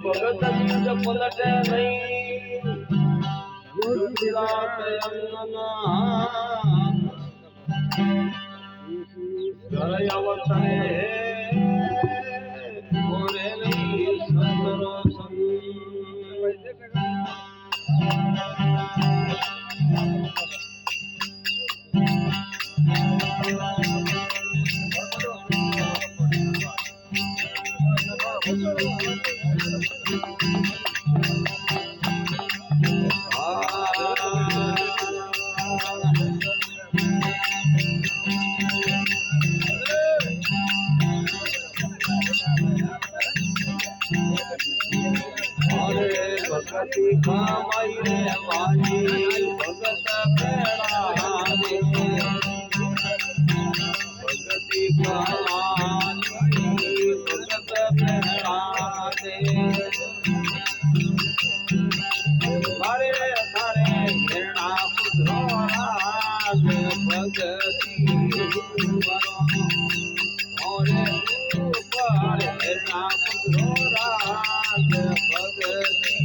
भगत पलटे नहीं घर अवतरे गोरे नहीं संतरो भगती कमाई रे माजी भगत पेड़ा दे भगती कमाई भगत पेड़ा दे मारे थारे घेरणा पुत्रो राज भगती मोरे ऊपर घेरणा पुत्रो राज भगती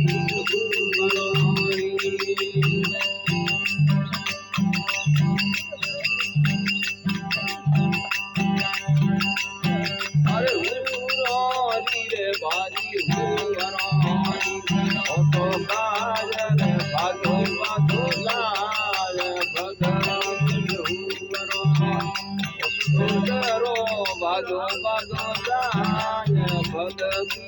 भागो भागो जाय भगती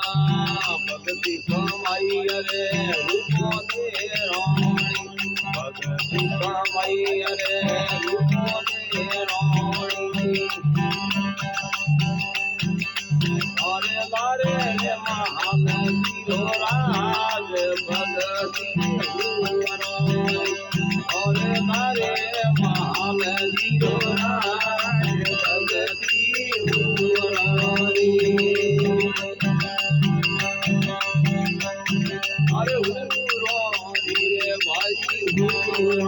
भगती कमाई रे रूपो दे रानी भगती कमाई रे रूपो दे रानी अरे मारे महान जीरो राज भगती अरे मारे महान जीरो राज भगती अरे धीरे भाई धीरे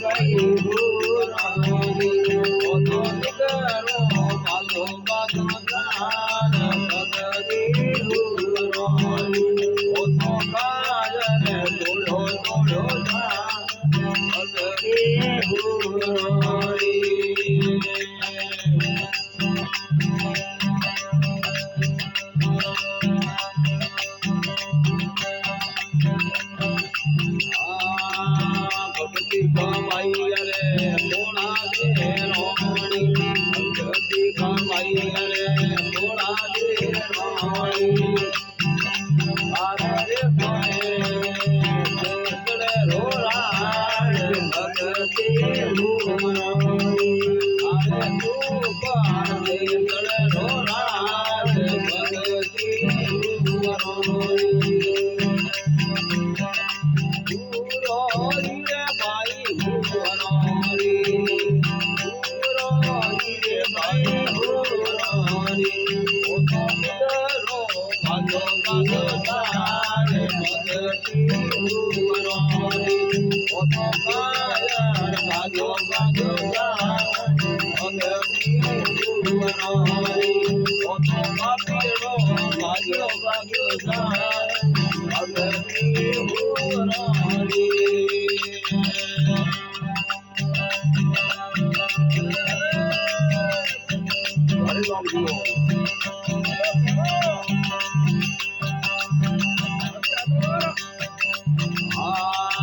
भाई भगती कमाई रे सोना दे रानी भगती कमाई रे सोना दे रानी अरे सोने रो राज भगती रानी अरे तू पार दे रो राज भगती रानी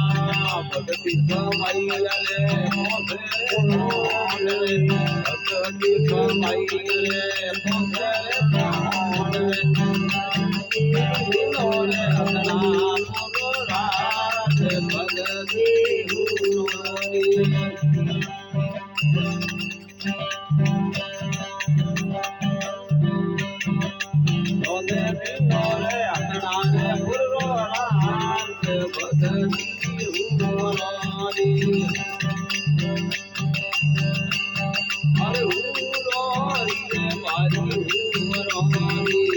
भगती कमाई रे भगती कमाई रे નો રે આતણા ને પુરો રાત ભગતી હુરારી અરે હુરારી રે મારી હુરારી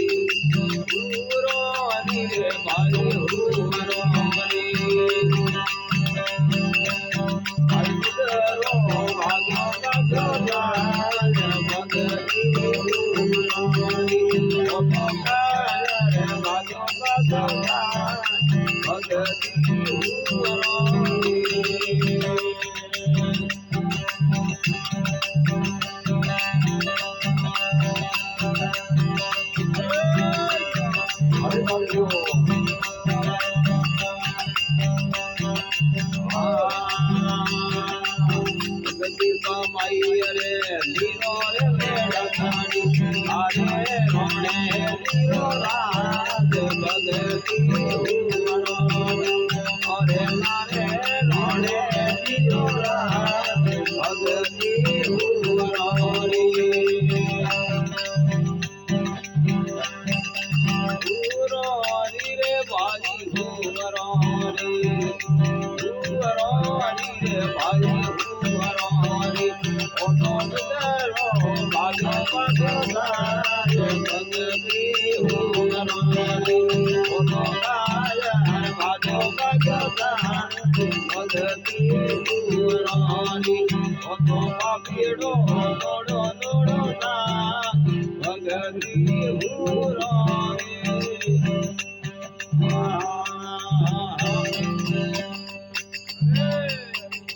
હુરારી રે મારી હુરારી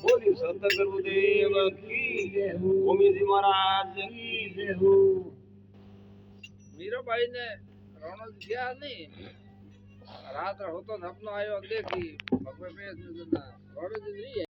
બોલી સંત ગુરુદેવ કી જય હો ભૂમિજી મહારાજ કી જય હો મીરાબાઈ ને રણોજ ગયા નહીં રાત હોતો સપનો આવ્યો દેખી ભગવાન